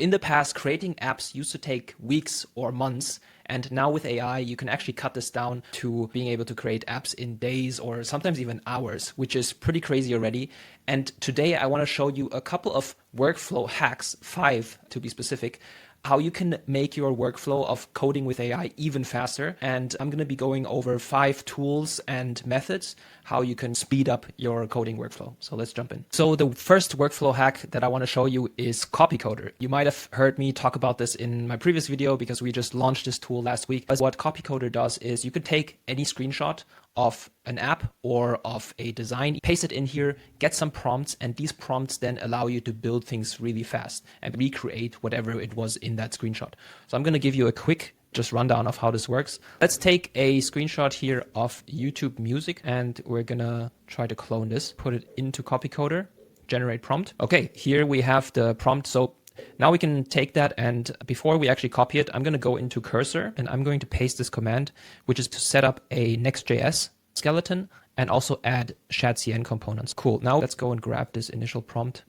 In the past, creating apps used to take weeks or months, and now with AI, you can actually cut this down to being able to create apps in days or sometimes even hours, which is pretty crazy already. And today I want to show you a couple of workflow hacks, 5 to be specific, how you can make your workflow of coding with AI even faster. And I'm going to be going over 5 tools and methods, how you can speed up your coding workflow. So let's jump in. So the first workflow hack that I want to show you is CopyCoder. You might have heard me talk about this in my previous video because we just launched this tool last week. But what CopyCoder does is you can take any screenshot of an app or of a design, paste it in here, get some prompts, and these prompts then allow you to build things really fast and recreate whatever it was in that screenshot. So I'm going to give you a quick just rundown of how this works. Let's take a screenshot here of YouTube music, and we're going to try to clone this, put it into CopyCoder, generate prompt. Okay, here we have the prompt. So now we can take that, and before we actually copy it, I'm going to go into cursor and I'm going to paste this command, which is to set up a Next.js skeleton and also add shadcn components. Cool. Now let's go and grab this initial prompt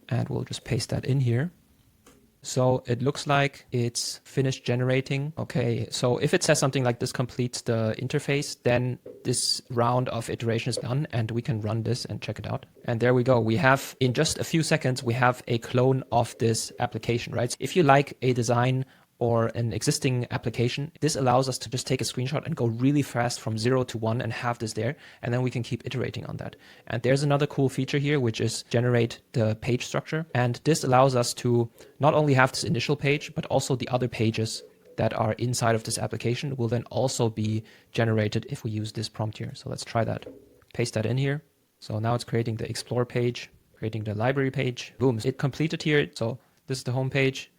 and we'll just paste that in here. So it looks like it's finished generating. Okay, so if it says something like this completes the interface, then this round of iteration is done and we can run this and check it out. And there we go. We have, in just a few seconds, we have a clone of this application, right? If you like a design or an existing application, this allows us to just take a screenshot and go really fast from 0 to 1 and have this there. And then we can keep iterating on that. And there's another cool feature here, which is generate the page structure. And this allows us to not only have this initial page, but also the other pages that are inside of this application will then also be generated if we use this prompt here. So let's try that. Paste that in here. So now it's creating the explore page, creating the library page. Boom, it completed here. So this is the home page.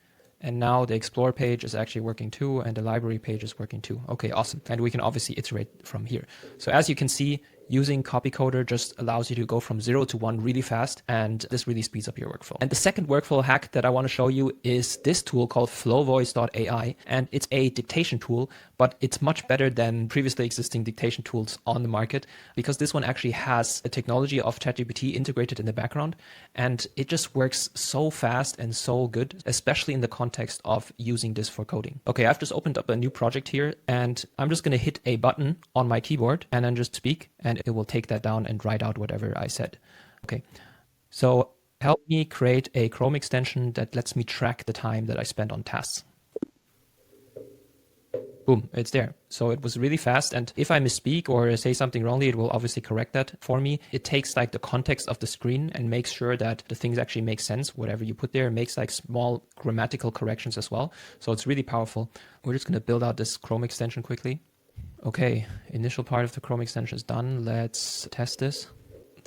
And now the explore page is actually working too, and the library page is working too. Okay, awesome. And we can obviously iterate from here. So as you can see, using CopyCoder just allows you to go from 0 to 1 really fast, and this really speeds up your workflow. And the second workflow hack that I want to show you is this tool called Flowvoice.ai, and it's a dictation tool, but it's much better than previously existing dictation tools on the market because this one actually has a technology of ChatGPT integrated in the background, and it just works so fast and so good, especially in the context of using this for coding. Okay, I've just opened up a new project here, and I'm just going to hit a button on my keyboard and then just speak, and it will take that down and write out whatever I said. Okay, so help me create a Chrome extension that lets me track the time that I spend on tasks. Boom, it's there. So it was really fast. And if I misspeak or say something wrongly, it will obviously correct that for me. It takes like the context of the screen and makes sure that the things actually make sense. Whatever you put there makes like small grammatical corrections as well. So it's really powerful. We're just going to build out this Chrome extension quickly. Okay, initial part of the Chrome extension is done. Let's test this.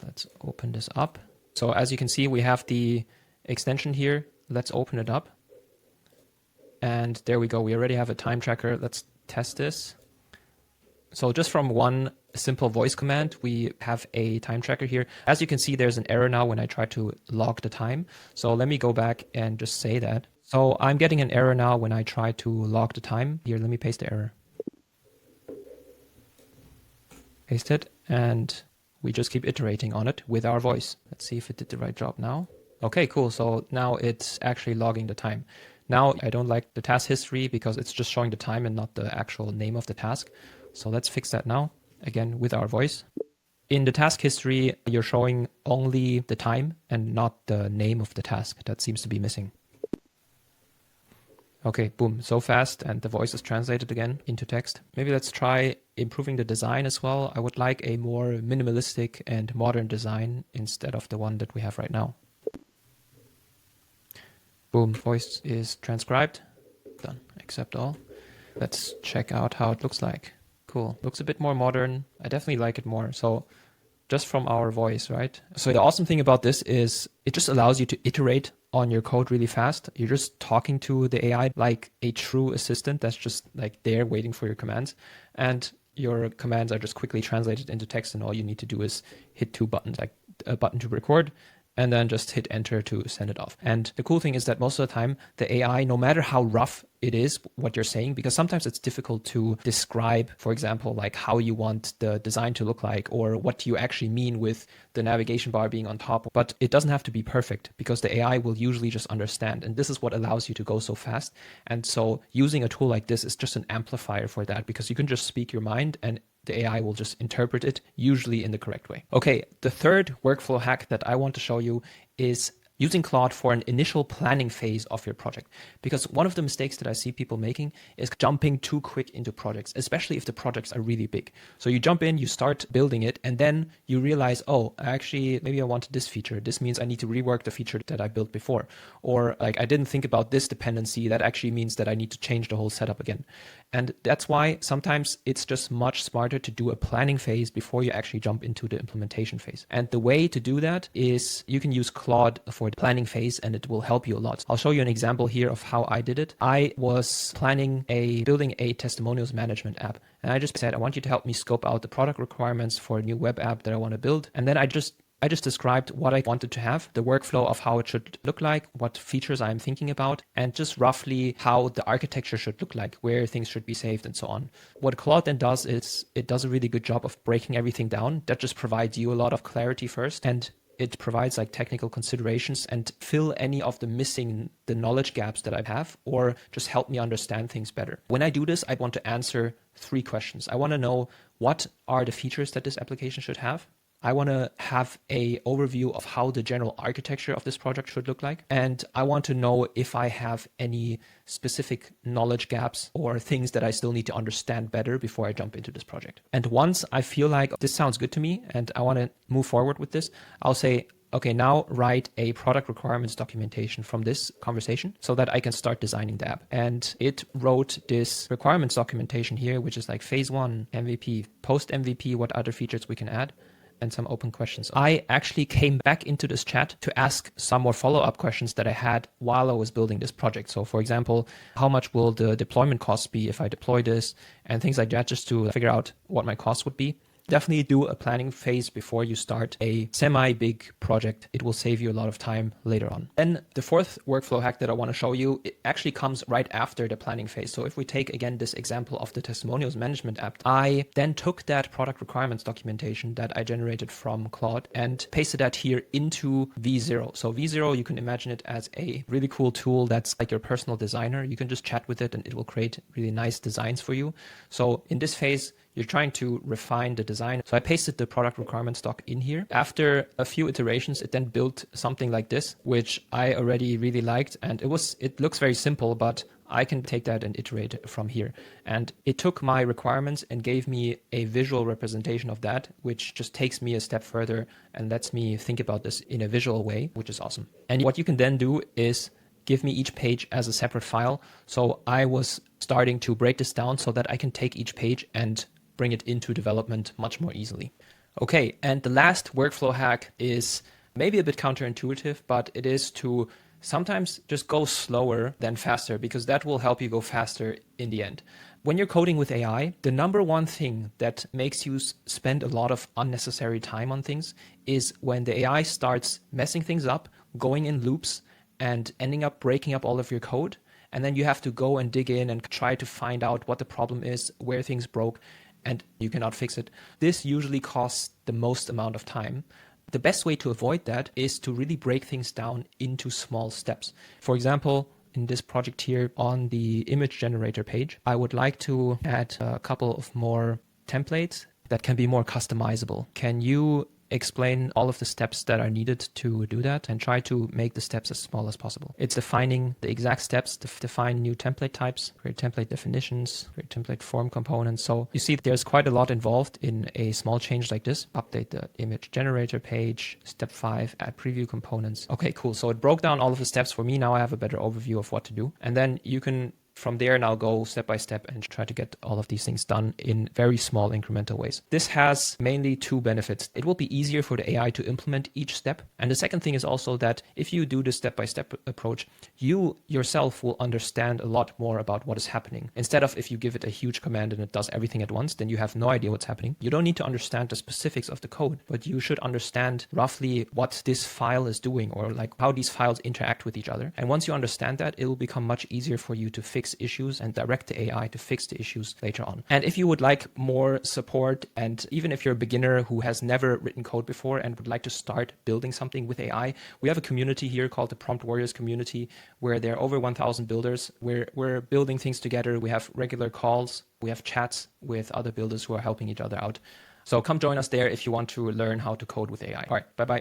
Let's open this up. So as you can see, we have the extension here. Let's open it up. And there we go. We already have a time tracker. Let's test this. So just from one simple voice command, we have a time tracker here. As you can see, there's an error now when I try to log the time. So let me go back and just say that. So I'm getting an error now when I try to log the time. Here, let me paste the error. Paste it, and we just keep iterating on it with our voice. Let's see if it did the right job now. Okay, cool. So now it's actually logging the time. Now I don't like the task history because it's just showing the time and not the actual name of the task. So let's fix that now, again, with our voice. In the task history, you're showing only the time and not the name of the task. That seems to be missing. Okay, boom, so fast, and the voice is translated again into text. Maybe let's try improving the design as well. I would like a more minimalistic and modern design instead of the one that we have right now. Boom, voice is transcribed. Done, accept all. Let's check out how it looks like. Cool, looks a bit more modern. I definitely like it more. So just from our voice, right? So the awesome thing about this is it just allows you to iterate on your code really fast. You're just talking to the AI like a true assistant that's just like there waiting for your commands. And your commands are just quickly translated into text, and all you need to do is hit 2 buttons, like a button to record and then just hit enter to send it off. And the cool thing is that most of the time, the AI, no matter how rough it is what you're saying, because sometimes it's difficult to describe, for example, like how you want the design to look like, or what you actually mean with the navigation bar being on top. But it doesn't have to be perfect, because the AI will usually just understand. And this is what allows you to go so fast. And so using a tool like this is just an amplifier for that, because you can just speak your mind and the AI will just interpret it, usually in the correct way. Okay, the third workflow hack that I want to show you is using Claude for an initial planning phase of your project. Because one of the mistakes that I see people making is jumping too quick into projects, especially if the projects are really big. So you jump in, you start building it, and then you realize, oh, actually, maybe I wanted this feature. This means I need to rework the feature that I built before. Or like, I didn't think about this dependency. That actually means that I need to change the whole setup again. And that's why sometimes it's just much smarter to do a planning phase before you actually jump into the implementation phase. And the way to do that is you can use Claude for the planning phase, and it will help you a lot. I'll show you an example here of how I did it. I was building a testimonials management app. And I just said, I want you to help me scope out the product requirements for a new web app that I want to build. And then I just described what I wanted to have, the workflow of how it should look like, what features I'm thinking about, and just roughly how the architecture should look like, where things should be saved and so on. What Claude then does is it does a really good job of breaking everything down. That just provides you a lot of clarity first, and it provides like technical considerations and fill any of the knowledge gaps that I have, or just help me understand things better. When I do this, I want to answer 3 questions. I want to know, what are the features that this application should have? I want to have an overview of how the general architecture of this project should look like. And I want to know if I have any specific knowledge gaps or things that I still need to understand better before I jump into this project. And once I feel like this sounds good to me and I want to move forward with this, I'll say, okay, now write a product requirements documentation from this conversation so that I can start designing the app. And it wrote this requirements documentation here, which is like phase 1, MVP, post MVP, what other features we can add, and some open questions. I actually came back into this chat to ask some more follow-up questions that I had while I was building this project. So for example, how much will the deployment cost be if I deploy this, and things like that, just to figure out what my cost would be. Definitely do a planning phase before you start a semi-big project. It will save you a lot of time later on. Then the fourth workflow hack that I want to show you, it actually comes right after the planning phase. So if we take again this example of the testimonials management app, I then took that product requirements documentation that I generated from Claude and pasted that here into V0. So V0, you can imagine it as a really cool tool that's like your personal designer. You can just chat with it and it will create really nice designs for you. So in this phase, you're trying to refine the design. So I pasted the product requirements doc in here. After a few iterations, it then built something like this, which I already really liked. And it looks very simple, but I can take that and iterate from here. And it took my requirements and gave me a visual representation of that, which just takes me a step further and lets me think about this in a visual way, which is awesome. And what you can then do is give me each page as a separate file. So I was starting to break this down so that I can take each page and bring it into development much more easily. Okay, and the last workflow hack is maybe a bit counterintuitive, but it is to sometimes just go slower than faster, because that will help you go faster in the end. When you're coding with AI, the number one thing that makes you spend a lot of unnecessary time on things is when the AI starts messing things up, going in loops, and ending up breaking up all of your code. And then you have to go and dig in and try to find out what the problem is, where things broke, and you cannot fix it. This usually costs the most amount of time. The best way to avoid that is to really break things down into small steps. For example, in this project here on the image generator page, I would like to add a couple of more templates that can be more customizable. Can you explain all of the steps that are needed to do that and try to make the steps as small as possible? It's defining the exact steps to define new template types, create template definitions, create template form components. So you see there's quite a lot involved in a small change like this. Update the image generator page. Step 5, add preview components. Okay, cool. So it broke down all of the steps for me. Now I have a better overview of what to do. And then you can From there, now go step by step and try to get all of these things done in very small incremental ways. This has mainly two benefits. It will be easier for the AI to implement each step. And the second thing is also that if you do this step-by-step approach, you yourself will understand a lot more about what is happening. Instead of if you give it a huge command and it does everything at once, then you have no idea what's happening. You don't need to understand the specifics of the code, but you should understand roughly what this file is doing, or like how these files interact with each other. And once you understand that, it will become much easier for you to fix issues and direct the AI to fix the issues later on. And if you would like more support, and even if you're a beginner who has never written code before and would like to start building something with AI, we have a community here called the Prompt Warriors community, where there are over 1,000 builders. We're building things together. We have regular calls. We have chats with other builders who are helping each other out. So come join us there if you want to learn how to code with AI. All right, bye-bye.